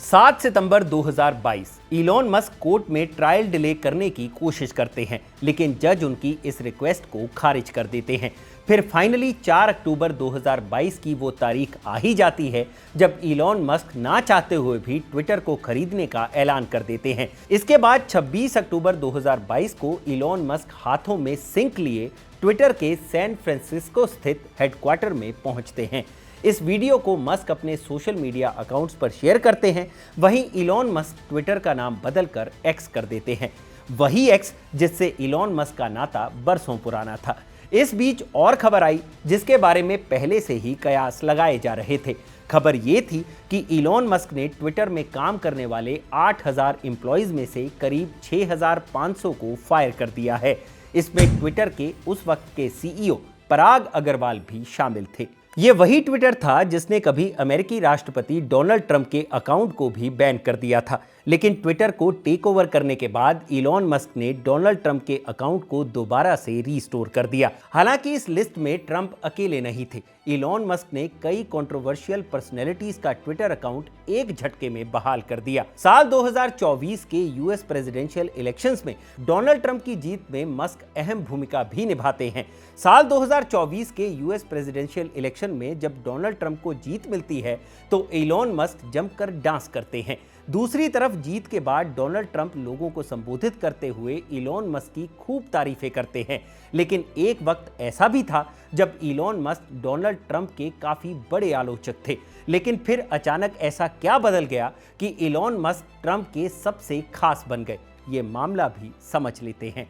7 सितंबर 2022 इलॉन मस्क कोर्ट में ट्रायल डिले करने की कोशिश करते हैं लेकिन जज उनकी इस रिक्वेस्ट को खारिज कर देते हैं। फिर फाइनली 4 अक्टूबर 2022 की वो तारीख आ ही जाती है जब इलॉन मस्क ना चाहते हुए भी ट्विटर को खरीदने का ऐलान कर देते हैं। इसके बाद 26 अक्टूबर 2022 को इलॉन मस्क हाथों में सिंक लिए ट्विटर के सैन फ्रांसिस्को स्थित हेडक्वार्टर में पहुंचते हैं। इस वीडियो को मस्क अपने सोशल मीडिया अकाउंट्स पर शेयर करते हैं। वहीं इलॉन मस्क ट्विटर का नाम बदलकर एक्स कर देते हैं, वही एक्स जिससे इलॉन मस्क का नाता बरसों पुराना था। इस बीच और खबर आई जिसके बारे में पहले से ही कयास लगाए जा रहे थे। खबर ये थी कि इलॉन मस्क ने ट्विटर में काम करने वाले 8000 एम्प्लॉइज में से करीब 6500 को फायर कर दिया है। इसमें ट्विटर के उस वक्त के सीईओ पराग अग्रवाल भी शामिल थे। ये वही ट्विटर था जिसने कभी अमेरिकी राष्ट्रपति डोनाल्ड ट्रंप के अकाउंट को भी बैन कर दिया था, लेकिन ट्विटर को टेक ओवर करने के बाद इलॉन मस्क ने डोनाल्ड ट्रंप के अकाउंट को दोबारा से रीस्टोर कर दिया। हालांकि इस लिस्ट में ट्रंप अकेले नहीं थे। इलॉन मस्क ने कई कंट्रोवर्शियल पर्सनैलिटीज का ट्विटर अकाउंट एक झटके में बहाल कर दिया। साल 2024 के यूएस प्रेसिडेंशियल इलेक्शंस में डोनाल्ड ट्रंप की जीत में मस्क अहम भूमिका भी निभाते हैं। साल 2024 के यूएस प्रेसिडेंशियल इलेक्शन में जब डोनाल्ड ट्रंप को जीत मिलती है तो इलॉन मस्क जमकर डांस करते हैं। दूसरी तरफ जीत के बाद डोनाल्ड ट्रंप लोगों को संबोधित करते हुए इलॉन मस्क की खूब तारीफें करते हैं। लेकिन एक वक्त ऐसा भी था जब इलॉन मस्क डोनाल्ड ट्रंप के काफी बड़े आलोचक थे, लेकिन फिर अचानक ऐसा क्या बदल गया कि इलॉन मस्क ट्रंप के सबसे खास बन गए। ये मामला भी समझ लेते हैं।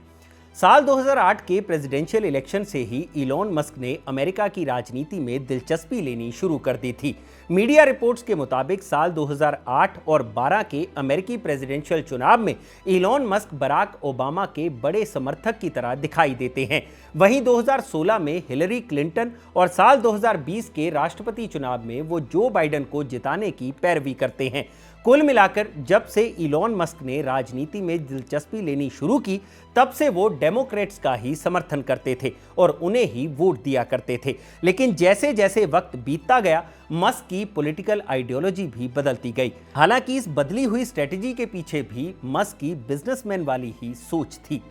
साल 2008 के प्रेसिडेंशियल इलेक्शन से ही इलॉन मस्क ने अमेरिका की राजनीति में दिलचस्पी लेनी शुरू कर दी थी। मीडिया रिपोर्ट्स के मुताबिक साल 2008 और 12 के अमेरिकी प्रेसिडेंशियल चुनाव में इलॉन मस्क बराक ओबामा के बड़े समर्थक की तरह दिखाई देते हैं। वहीं 2016 में हिलरी क्लिंटन और साल 2020 के राष्ट्रपति चुनाव में वो जो बाइडेन को जिताने की पैरवी करते हैं। कुल मिलाकर जब से इलॉन मस्क ने राजनीति में दिलचस्पी लेनी शुरू की तब से वो डेमोक्रेट्स का ही समर्थन करते थे और उन्हें ही वोट दिया करते थे। लेकिन जैसे जैसे वक्त बीतता गया मस्क की पॉलिटिकल आइडियोलॉजी भी बदलती गई। हालांकि इस बदली हुई स्ट्रेटजी के पीछे भी मस्क की बिजनेसमैन वाली ही सोच थी।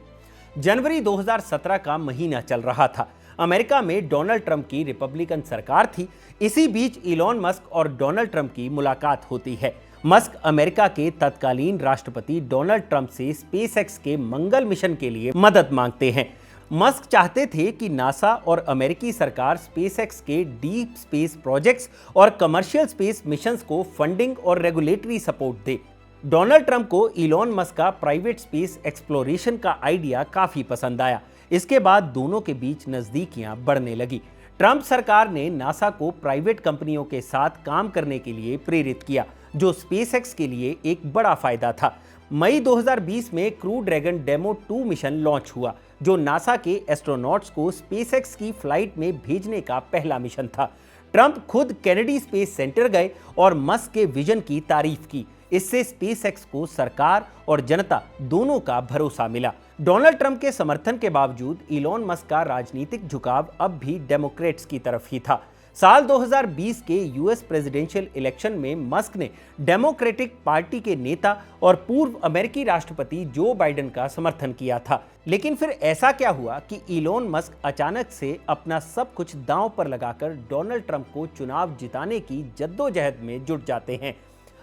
जनवरी 2017 का महीना चल रहा था। अमेरिका में डोनाल्ड ट्रंप की रिपब्लिकन सरकार थी। इसी बीच इलॉन मस्क और डोनाल्ड ट्रंप की मुलाकात होती है। मस्क अमेरिका के तत्कालीन राष्ट्रपति डोनाल्ड ट्रंप से स्पेसएक्स के मंगल मिशन के लिए मदद मांगते हैं। मस्क चाहते थे कि नासा और अमेरिकी सरकार स्पेसएक्स के डीप स्पेस प्रोजेक्ट्स और कमर्शियल स्पेस मिशंस को फंडिंग और रेगुलेटरी सपोर्ट दे। डोनाल्ड ट्रंप को इलॉन मस्क का प्राइवेट स्पेस एक्सप्लोरेशन का आइडिया काफी पसंद आया। इसके बाद दोनों के बीच नजदीकियां बढ़ने लगी। ट्रंप सरकार ने नासा को प्राइवेट कंपनियों के साथ काम करने के लिए प्रेरित किया, जो स्पेसएक्स के लिए एक बड़ा फायदा था। मई 2020 में crew dragon demo 2 mission launch हुआ, जो नासा के एस्ट्रोनॉट्स को स्पेसएक्स की फ्लाइट में भेजने का पहला मिशन था। ट्रंप खुद केनेडी स्पेस सेंटर गए और मस्क के विजन की तारीफ की। इससे स्पेसएक्स को सरकार और जनता दोनों का भरोसा मिला। डोनाल्ड ट्रंप के समर्थन के बावजूद इलॉन मस्क का राजनीतिक झुकाव अब भी डेमोक्रेट्स की तरफ ही था। साल 2020 के यूएस प्रेसिडेंशियल इलेक्शन में मस्क ने डेमोक्रेटिक पार्टी के नेता और पूर्व अमेरिकी राष्ट्रपति जो बाइडेन का समर्थन किया था। लेकिन फिर ऐसा क्या हुआ कि इलॉन मस्क अचानक से अपना सब कुछ दांव पर लगाकर डोनाल्ड ट्रंप को चुनाव जिताने की जद्दोजहद में जुट जाते हैं।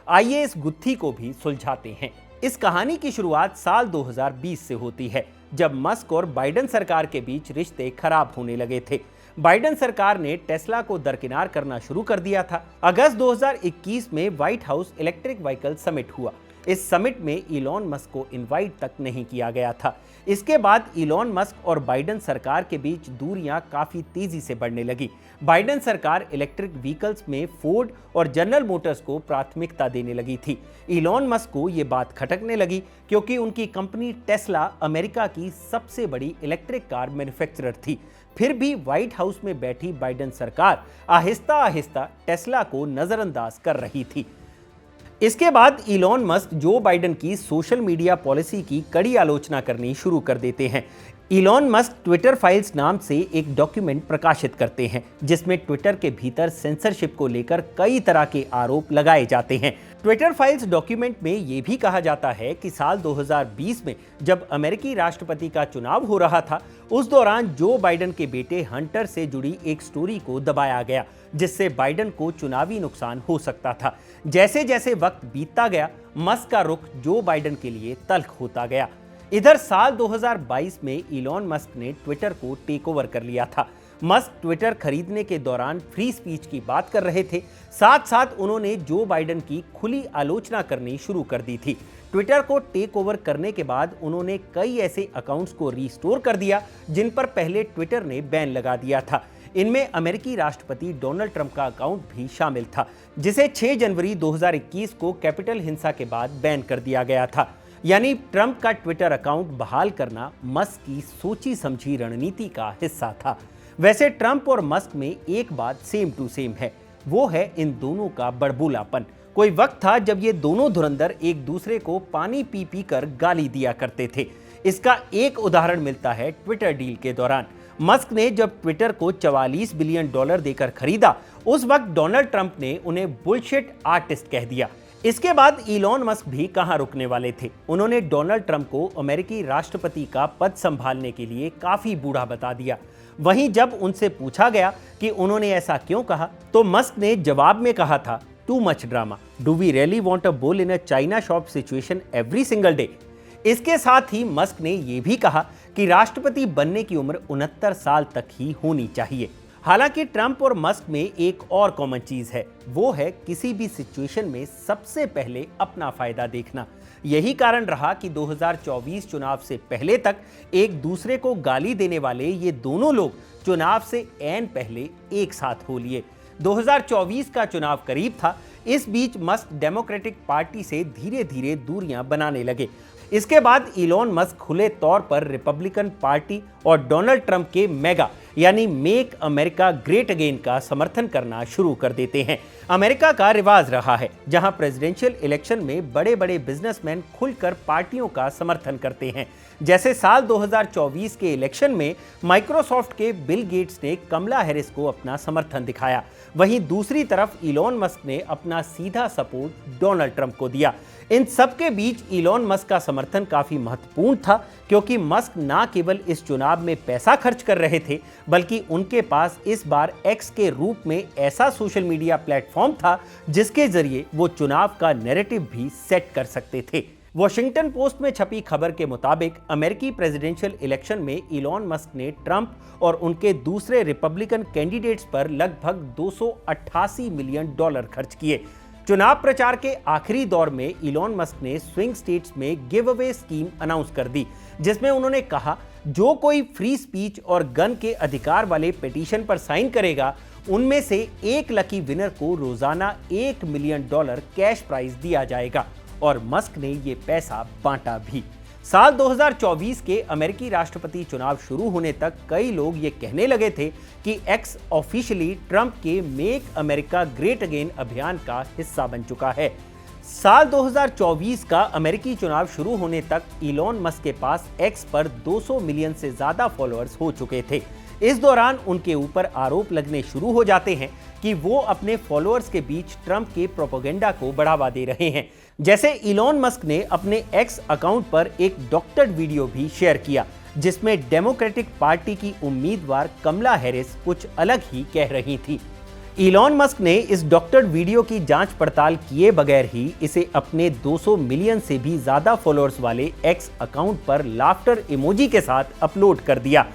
आइए इस गुत्थी को भी सुलझाते हैं। इस कहानी की शुरुआत साल 2020 से होती है, जब मस्क और बाइडेन सरकार के बीच रिश्ते खराब होने लगे थे। बाइडेन सरकार ने टेस्ला को दरकिनार करना शुरू कर दिया था। अगस्त 2021 में white house electric vehicle summit हुआ। इस समिट में इलॉन मस्क को इनवाइट तक नहीं किया गया था। इसके बाद इलॉन मस्क और बाइडेन सरकार के बीच दूरियां काफी तेजी से बढ़ने लगी। बाइडेन सरकार इलेक्ट्रिक व्हीकल्स में फोर्ड और जनरल मोटर्स को प्राथमिकता देने लगी थी। इलॉन मस्क को ये बात खटकने लगी, क्योंकि उनकी कंपनी टेस्ला अमेरिका की सबसे बड़ी इलेक्ट्रिक कार मैन्युफैक्चरर थी। फिर भी व्हाइट हाउस में बैठी बाइडेन सरकार आहिस्ता आहिस्ता टेस्ला को नजरअंदाज कर रही थी। इसके बाद इलॉन मस्क जो बाइडेन की सोशल मीडिया पॉलिसी की कड़ी आलोचना करनी शुरू कर देते हैं। इलॉन मस्क ट्विटर फाइल्स नाम से एक डॉक्यूमेंट प्रकाशित करते हैं, जिसमें ट्विटर के भीतर सेंसरशिप को लेकर कई तरह के आरोप लगाए जाते हैं। ट्विटर फाइल्स डॉक्यूमेंट में यह भी कहा जाता है कि साल 2020 में जब अमेरिकी राष्ट्रपति का चुनाव हो रहा था, उस दौरान जो बाइडेन के बेटे हंटर से जुड़ी एक स्टोरी को दबाया गया, जिससे बाइडेन को चुनावी नुकसान हो सकता था। जैसे जैसे वक्त बीतता गया, मस्क का रुख जो बाइडेन के लिए तल्ख होता गया। इधर साल 2022 में इलॉन मस्क ने ट्विटर को टेक ओवर कर लिया था। मस्क ट्विटर खरीदने के दौरान फ्री स्पीच की बात कर रहे थे। साथ साथ उन्होंने जो बाइडेन की खुली आलोचना करनी शुरू कर दी थी। ट्विटर को टेक ओवर करने के बाद उन्होंने कई ऐसे अकाउंट्स को रिस्टोर कर दिया जिन पर पहले ट्विटर ने बैन लगा दिया था। इनमें अमेरिकी राष्ट्रपति डोनाल्ड ट्रंप का अकाउंट भी शामिल था, जिसे 6 जनवरी 2021 को कैपिटल हिंसा के बाद बैन कर दिया गया था। यानी ट्रंप का ट्विटर अकाउंट बहाल करना मस्क की सोची समझी रणनीति का हिस्सा था। वैसे ट्रंप और मस्क में एक बात सेम टू सेम है, वो है इन दोनों का बड़बोलापन। कोई वक्त था जब ये दोनों धुरंधर एक दूसरे को पानी पी पी कर गाली दिया करते थे। इसका एक उदाहरण मिलता है ट्विटर डील के दौरान। मस्क ने जब ट्विटर को $44 बिलियन देकर खरीदा, उस वक्त डोनाल्ड ट्रंप ने उन्हें बुलशिट आर्टिस्ट कह दिया। इसके बाद इलॉन मस्क भी कहां रुकने वाले थे। उन्होंने डोनाल्ड ट्रंप को अमेरिकी राष्ट्रपति का पद संभालने के लिए काफी बूढ़ा बता दिया। वहीं जब उनसे पूछा गया कि उन्होंने ऐसा क्यों कहा, तो मस्क ने जवाब में कहा था, too much drama, do we really want a bull in a china shop situation every single day. इसके साथ ही मस्क ने यह भी कहा कि राष्ट्रपति बनने की उम्र 69 साल तक ही होनी चाहिए। हालांकि ट्रंप और मस्क में एक और कॉमन चीज है, वो है किसी भी सिचुएशन में सबसे पहले अपना फायदा देखना। यही कारण रहा कि 2024 चुनाव से पहले तक एक दूसरे को गाली देने वाले ये दोनों लोग चुनाव से ऐन पहले एक साथ हो लिए। 2024 का चुनाव करीब था। इस बीच मस्क डेमोक्रेटिक पार्टी से धीरे धीरे दूरियां बनाने लगे। इसके बाद इलॉन मस्क खुले तौर पर रिपब्लिकन पार्टी और डोनाल्ड ट्रंप के मेगा यानी मेक अमेरिका ग्रेट अगेन का समर्थन करना शुरू कर देते हैं। अमेरिका का रिवाज रहा है जहां प्रेसिडेंशियल इलेक्शन में बड़े बड़े बिजनेसमैन खुलकर पार्टियों का समर्थन करते हैं। जैसे साल 2024 के इलेक्शन में माइक्रोसॉफ्ट के बिल गेट्स ने कमला हैरिस को अपना समर्थन दिखाया। वहीं दूसरी तरफ इलॉन मस्क ने अपना सीधा सपोर्ट डोनाल्ड ट्रंप को दिया। इन सबके बीच इलॉन मस्क का समर्थन काफी महत्वपूर्ण था, क्योंकि मस्क ना केवल इस चुनाव में पैसा खर्च कर रहे थे, बल्कि उनके पास इस बार एक्स के रूप में ऐसा सोशल मीडिया प्लेटफॉर्म था जिसके जरिए वो चुनाव का नैरेटिव भी सेट कर सकते थे। वॉशिंगटन पोस्ट में छपी खबर के मुताबिक अमेरिकी प्रेसिडेंशियल इलेक्शन में इलॉन मस्क ने ट्रंप और उनके दूसरे रिपब्लिकन कैंडिडेट्स पर लगभग $288 मिलियन खर्च किए। चुनाव प्रचार के आखिरी दौर में इलॉन मस्क ने स्विंग स्टेट्स में गिव अवे स्कीम अनाउंस कर दी, जिसमें उन्होंने कहा जो कोई फ्री स्पीच और गन के अधिकार वाले पिटीशन पर साइन करेगा उनमें से एक लकी विनर को रोजाना $1 मिलियन कैश प्राइज दिया जाएगा, और मस्क ने ये पैसा बांटा भी। साल 2024 के अमेरिकी राष्ट्रपति चुनाव शुरू होने तक कई लोग ये कहने लगे थे कि एक्स ऑफिशियली ट्रंप के मेक अमेरिका ग्रेट अगेन अभियान का हिस्सा बन चुका है। साल 2024 का अमेरिकी चुनाव शुरू होने तक इलॉन मस्क के पास एक्स पर 200 मिलियन से ज्यादा फॉलोअर्स हो चुके थे। इस दौरान उनके ऊपर आरोप लगने शुरू हो जाते हैं कि वो अपने फॉलोअर्स के बीच ट्रंप के प्रोपेगेंडा को बढ़ावा दे रहे हैं। जैसे इलॉन मस्क ने अपने एक्स अकाउंट पर एक डॉक्टर्ड वीडियो भी शेयर किया, जिसमें डेमोक्रेटिक पार्टी की उम्मीदवार कमला हैरिस कुछ अलग ही कह रही थी। इलॉन मस्क ने इस डॉक्टर्ड वीडियो की जांच पड़ताल किए बगैर ही इसे अपने 200 मिलियन से भी ज्यादा फॉलोअर्स वाले एक्स अकाउंट पर लाफ्टर इमोजी के साथ अपलोड कर दिया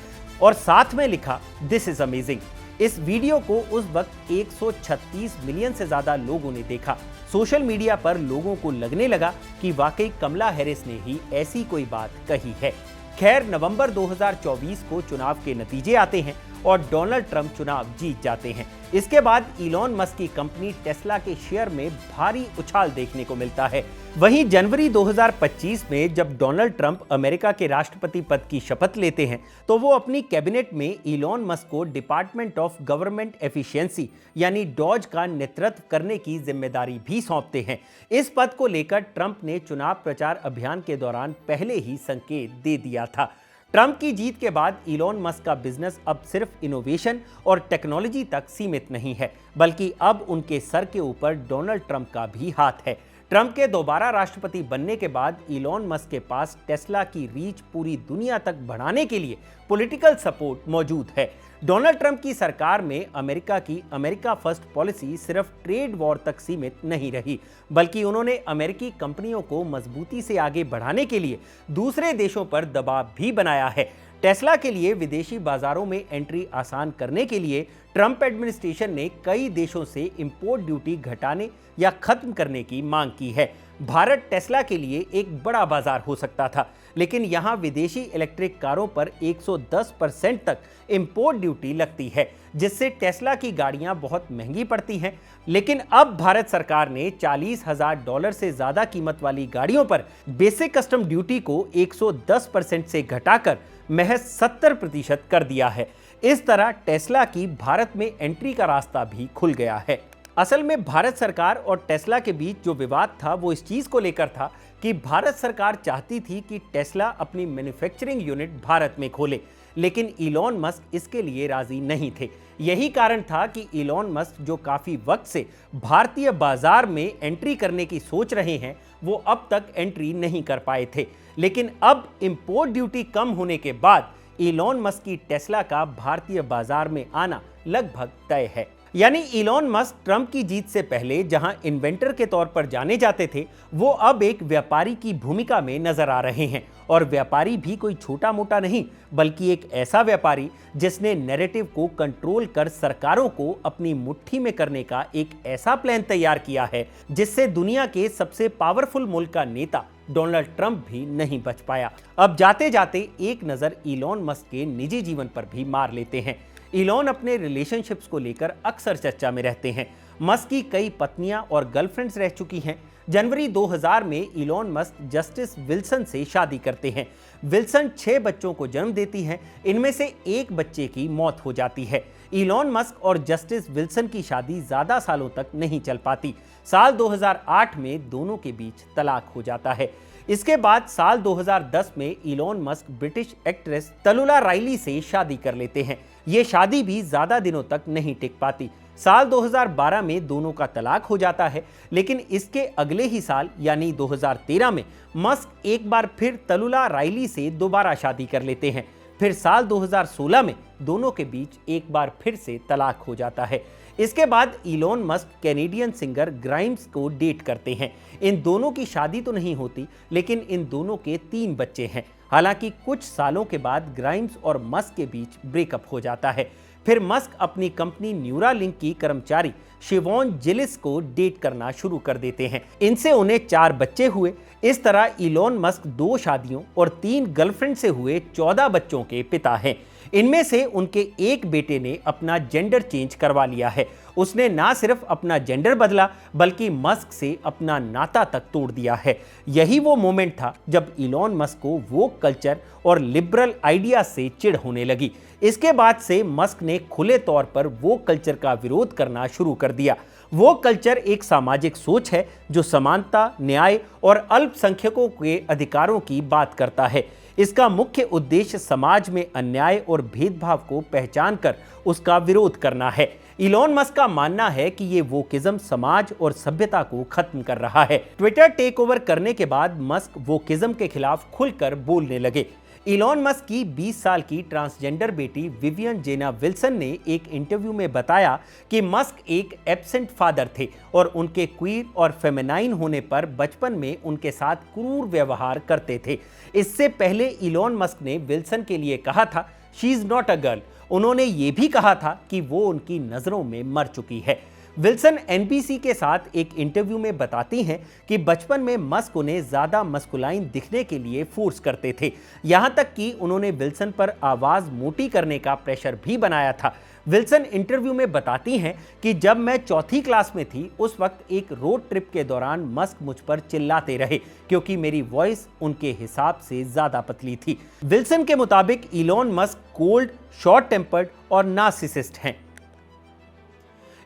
और साथ में लिखा दिस इज अमेजिंग। इस वीडियो को उस वक्त 136 मिलियन से ज्यादा लोगों ने देखा। सोशल मीडिया पर लोगों को लगने लगा कि वाकई कमला हैरिस ने ही ऐसी कोई बात कही है। खैर, नवंबर 2024 को चुनाव के नतीजे आते हैं और डोनाल्ड ट्रंप चुनाव जीत जाते हैं। इसके बाद इलॉन मस्क की कंपनी टेस्ला के शेयर में भारी उछाल देखने को मिलता है। वहीं जनवरी 2025 में जब डोनाल्ड ट्रंप अमेरिका के राष्ट्रपति पद की शपथ लेते हैं तो वो अपनी कैबिनेट में इलॉन मस्क को डिपार्टमेंट ऑफ गवर्नमेंट एफिशिएंसी यानी डॉज का नेतृत्व करने की जिम्मेदारी भी सौंपते हैं। इस पद को लेकर ट्रंप ने चुनाव प्रचार अभियान के दौरान पहले ही संकेत दे दिया था। ट्रंप की जीत के बाद इलॉन मस्क का बिजनेस अब सिर्फ इनोवेशन और टेक्नोलॉजी तक सीमित नहीं है, बल्कि अब उनके सर के ऊपर डोनाल्ड ट्रंप का भी हाथ है। ट्रंप के दोबारा राष्ट्रपति बनने के बाद इलॉन मस्क के पास टेस्ला की रीच पूरी दुनिया तक बढ़ाने के लिए पॉलिटिकल सपोर्ट मौजूद है। डोनाल्ड ट्रंप की सरकार में अमेरिका की अमेरिका फर्स्ट पॉलिसी सिर्फ ट्रेड वॉर तक सीमित नहीं रही, बल्कि उन्होंने अमेरिकी कंपनियों को मजबूती से आगे बढ़ाने के लिए दूसरे देशों पर दबाव भी बनाया है। टेस्ला के लिए विदेशी बाजारों में एंट्री आसान करने के लिए ट्रंप एडमिनिस्ट्रेशन ने कई देशों से इंपोर्ट ड्यूटी घटाने या खत्म करने की मांग की है। भारत टेस्ला के लिए एक बड़ा बाजार हो सकता था, लेकिन यहां विदेशी इलेक्ट्रिक कारों पर 110% तक इंपोर्ट ड्यूटी लगती है, जिससे टेस्ला की गाड़ियां बहुत महंगी पड़ती हैं। लेकिन अब भारत सरकार ने $40,000 से ज्यादा कीमत वाली गाड़ियों पर बेसिक कस्टम ड्यूटी को 110% से घटाकर महज 70% कर दिया है। इस तरह टेस्ला की भारत में एंट्री का रास्ता भी खुल गया है। असल में भारत सरकार और टेस्ला के बीच जो विवाद था वो इस चीज को लेकर था कि भारत सरकार चाहती थी कि टेस्ला अपनी मैन्युफैक्चरिंग यूनिट भारत में खोले, लेकिन इलॉन मस्क इसके लिए राजी नहीं थे। यही कारण था कि इलॉन मस्क जो काफी वक्त से भारतीय बाजार में एंट्री करने की सोच रहे हैं, वो अब तक एंट्री नहीं कर पाए थे। लेकिन अब इंपोर्ट ड्यूटी कम होने के बाद इलॉन मस्क की टेस्ला का भारतीय बाजार में आना लगभग तय है। यानी इलॉन मस्क ट्रंप की जीत से पहले जहां इन्वेंटर के तौर पर जाने जाते थे, वो अब एक व्यापारी की भूमिका में नजर आ रहे हैं। और व्यापारी भी कोई छोटा मोटा नहीं, बल्कि एक ऐसा व्यापारी जिसने नैरेटिव को कंट्रोल कर सरकारों को अपनी मुट्ठी में करने का एक ऐसा प्लान तैयार किया है जिससे दुनिया के सबसे पावरफुल मुल्क का नेता डोनाल्ड ट्रंप भी नहीं बच पाया। अब जाते जाते एक नजर इलॉन मस्क के निजी जीवन पर भी मार लेते हैं। इलॉन अपने रिलेशनशिप्स को लेकर अक्सर चर्चा में रहते हैं। मस्क की कई पत्नियां और गर्लफ्रेंड्स रह चुकी हैं। जनवरी 2000 में इलॉन मस्क जस्टिस विल्सन से शादी करते हैं। विल्सन 6 बच्चों को जन्म देती हैं। इनमें से एक बच्चे की मौत हो जाती है। इलॉन मस्क और जस्टिस विल्सन की शादी ज्यादा सालों तक नहीं चल पाती। साल 2008 में दोनों के बीच तलाक हो जाता है। इसके बाद साल 2010 में Elon Musk British actress Talulah Riley से शादी कर लेते हैं। ये शादी भी ज्यादा दिनों तक नहीं टिक पाती। साल 2012 में दोनों का तलाक हो जाता है, लेकिन इसके अगले ही साल यानी 2013 में मस्क एक बार फिर तलुला राइली से दोबारा शादी कर लेते हैं। फिर साल 2016 में दोनों के बीच एक बार फिर से तलाक हो जाता है। इसके बाद Elon Musk Canadian singer Grimes को डेट करते हैं। इन दोनों की शादी तो नहीं होती, लेकिन इन दोनों के 3 बच्चे हैं। हालांकि कुछ सालों के बाद ग्राइम्स और मस्क के बीच ब्रेकअप हो जाता है। फिर मस्क अपनी कंपनी न्यूरालिंक की कर्मचारी शिवॉन जिलिस को डेट करना शुरू कर देते हैं। इनसे उन्हें 4 बच्चे हुए। इस तरह इलॉन मस्क 2 शादियों और 3 गर्लफ्रेंड से हुए 14 बच्चों के पिता हैं। इनमें से उनके एक बेटे ने अपना जेंडर चेंज करवा लिया है। उसने ना सिर्फ अपना जेंडर बदला, बल्कि मस्क से अपना नाता तक तोड़ दिया है। यही वो मोमेंट था जब इलॉन मस्क को वोक कल्चर और लिबरल आइडिया से चिढ़ होने लगी। इसके बाद से मस्क ने खुले तौर पर वोक कल्चर का विरोध करना शुरू कर दिया। वोक कल्चर एक सामाजिक सोच है जो समानता, न्याय और अल्पसंख्यकों के अधिकारों की बात करता है। इसका मुख्य उद्देश्य समाज में अन्याय और भेदभाव को पहचान कर उसका विरोध करना है। इलॉन मस्क का मानना है कि ये वोकिज्म समाज और सभ्यता को खत्म कर रहा है। ट्विटर टेक ओवर करने के बाद मस्क वोकिज्म के खिलाफ खुलकर बोलने लगे। इलॉन मस्क की 20 साल की ट्रांसजेंडर बेटी विवियन जेना विल्सन ने एक इंटरव्यू में बताया कि मस्क एक एब्सेंट फादर थे और उनके क्वीर और फेमिनाइन होने पर बचपन में उनके साथ क्रूर व्यवहार करते थे। इससे पहले इलॉन मस्क ने विल्सन के लिए कहा था, she is not a girl. उन्होंने ये भी कहा था कि वो उनकी नजरों में मर चुकी है। विल्सन एनबीसी के साथ एक इंटरव्यू में बताती हैं कि बचपन में मस्क उन्हें ज्यादा मस्कुलाइन दिखने के लिए फोर्स करते थे। यहां तक कि उन्होंने विल्सन पर आवाज मोटी करने का प्रेशर भी बनाया था। विल्सन इंटरव्यू में बताती हैं कि जब मैं 4th क्लास में थी, उस वक्त एक रोड ट्रिप के दौरान मस्क मुझ पर चिल्लाते रहे क्योंकि मेरी वॉइस उनके हिसाब से ज्यादा पतली थी। विल्सन के मुताबिक Elon Musk cold, short tempered और नार्सिसिस्ट हैं।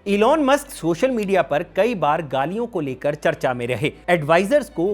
इलॉन मस्क सोशल मीडिया पर कई बार गालियों को लेकर चर्चा में रहे। एडवाइजर्स को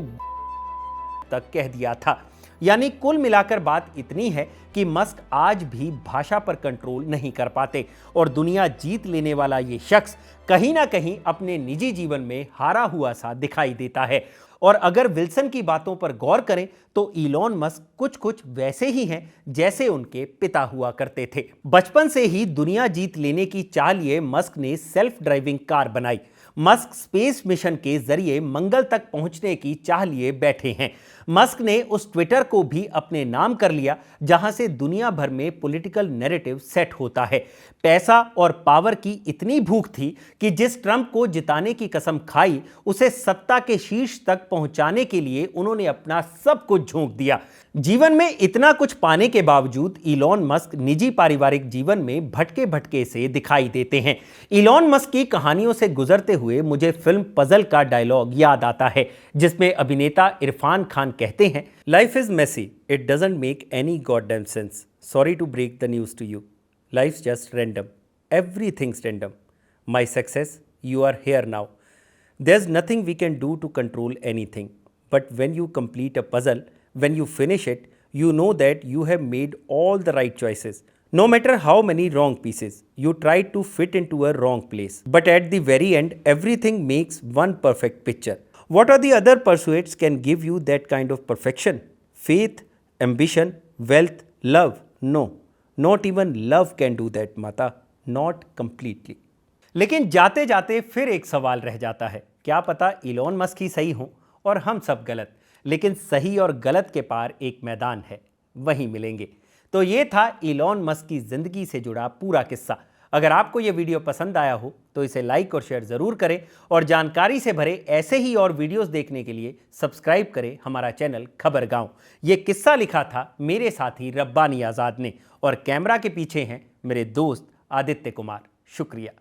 तक कह दिया था। यानी कुल मिलाकर बात इतनी है कि मस्क आज भी भाषा पर कंट्रोल नहीं कर पाते और दुनिया जीत लेने वाला ये शख्स कहीं ना कहीं अपने निजी जीवन में हारा हुआ सा दिखाई देता है। और अगर विल्सन की बातों पर गौर करें तो इलॉन मस्क कुछ वैसे ही हैं जैसे उनके पिता हुआ करते थे। बचपन से ही दुनिया जीत लेने की चाह लिए मस्क ने सेल्फ ड्राइविंग कार बनाई। मस्क स्पेस मिशन के जरिए मंगल तक पहुंचने की चाह लिए बैठे हैं। मस्क ने उस ट्विटर को भी अपने नाम कर लिया जहां से दुनिया भर में पॉलिटिकल नैरेटिव सेट होता है। पैसा और पावर की इतनी भूख थी कि जिस ट्रंप को जिताने की कसम खाई, उसे सत्ता के शीर्ष तक पहुंचाने के लिए उन्होंने अपना सब कुछ झोंक दिया। जीवन में इतना कुछ पाने के बावजूद इलॉन मस्क निजी पारिवारिक जीवन में भटके भटके से दिखाई देते हैं। इलॉन मस्क की कहानियों से गुजरते हुए मुझे फिल्म पजल का डायलॉग याद आता है, जिसमें अभिनेता इरफान खान कहते हैं, life is messy, it doesn't make any goddamn sense, sorry to break the news to you, life's just random, everything's random, my success, you are here now, there's nothing we can do to control anything, but when you complete a puzzle, when you finish it, you know that you have made all the right choices. No matter how many wrong pieces you tried to fit into a wrong place, but at the very end, everything makes one perfect picture. What are the other pursuits can give you that kind of perfection? Faith, ambition, wealth, love? No, not even love can do that, Mata. Not completely. लेकिन जाते जाते फिर एक सवाल रह जाता है, क्या पता इलॉन मस्क ही सही हो और हम सब गलत। लेकिन सही और गलत के पार एक मैदान है, वहीं मिलेंगे। तो ये था इलॉन मस्क की जिंदगी से जुड़ा पूरा किस्सा। अगर आपको ये वीडियो पसंद आया हो तो इसे लाइक और शेयर जरूर करें और जानकारी से भरे ऐसे ही और वीडियोस देखने के लिए सब्सक्राइब करें हमारा चैनल खबर गांव। ये किस्सा लिखा था मेरे साथी रब्बानी आज़ाद ने और कैमरा के पीछे हैं मेरे दोस्त आदित्य कुमार। शुक्रिया।